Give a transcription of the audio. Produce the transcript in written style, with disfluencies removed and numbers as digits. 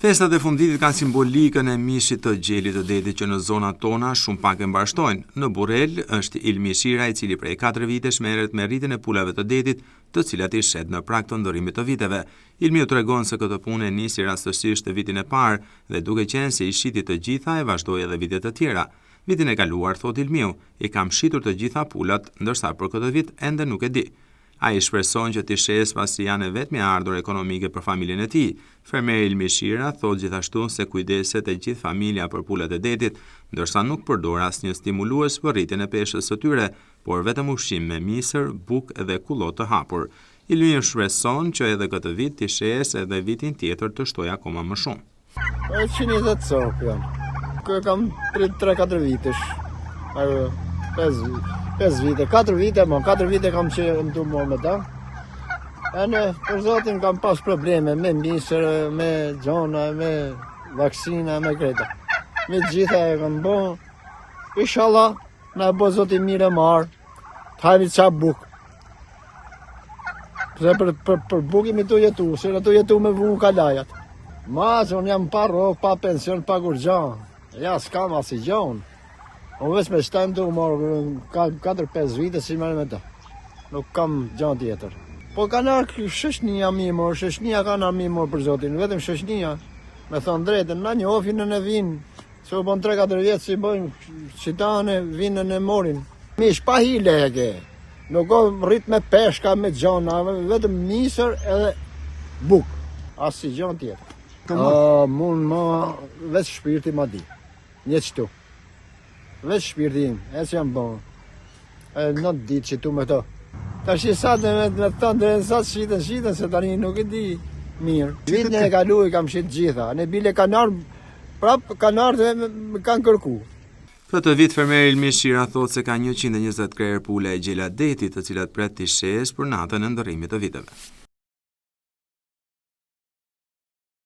Festat e fundvitit kanë simbolikën e mishit të gjelit të detit që në zonat tona shumë pak e mbarshtojnë. Në Burrel është Ilmi Shira, i cili prej 4 vitesh merret me rritjen e pulave të detit, të cilat i shet në prag të ndërimit të viteve. Ilmi u tregon se këtë punë nisi rastësisht vitin e parë dhe duke qenë se i shiti të gjitha e vazhdoi edhe vitet të tjera. Vitin e kaluar, thot Ilmiu, i kam shitur të gjitha pulat, ndërsa për këtë vit ende nuk e di. Ai shpreson që t'i shes pasi janë vetmi ardhur ekonomike për familjen e tij. Fermeri Ilmi Shira thot gjithashtu se kujdeset e gjithë familja për pulat e detit, ndërsa nuk përdor asnjë stimulues për rritjen e peshës së tyre, por vetëm ushqim me misër, bukë dhe kullot të hapur. Ilmi shpreson që edhe këtë vit t'i shes edhe vitin tjetër të shtojë akoma më shumë. 120 copë janë. Kam 3-4 vitesh. 5 vite, 4 vite, ma 4 vite kam që më du morë me ta. E në për zotin kam pas probleme me misër, me gjona, me vaksina, me kreta. Me gjitha e kam bo. Inshallah, na bo zotin mire marë, të hajmi qa buk. Për buki mi tu jetu, se në tu jetu me vu kalajat. Ma që unë jam pa rok, pa pension, pa kur gjan. Ja, s'kam as i gjan. Unë veç me shtajmë të marrë, ka 4-5 vite si marrë me ta. Nuk kam gjanë tjetër. Po ka nërë shëshnia mimor, shëshnia ka nërë mimor për zotin, vetëm shëshnia. Me thonë drejtën, na një ofin në vinë, se u bon 3-4 vjetë si bojnë, qitane vinë në morin. Mish pa hile e ke, nuk o rrit me peshka, me gjana, vetëm misër edhe buk, asë si gjanë tjetër. Mund ma, veç shpirti ma di, një qëtu. Veç shpirtin, e që jam bon. Në ditë që tu me to. Ta shi satë me thonë dhe në satë shiten, se tani nuk e di mirë. Vitën e kalu i kam shit gjitha. Ne bile kanarë, prap kanarë dhe me kanë kërku. Këtë vit fermeri Ilmi Shira thot se ka 120 krerë pule e gjela detit, të cilat pret t'i shes për natën e ndërrimit të viteve.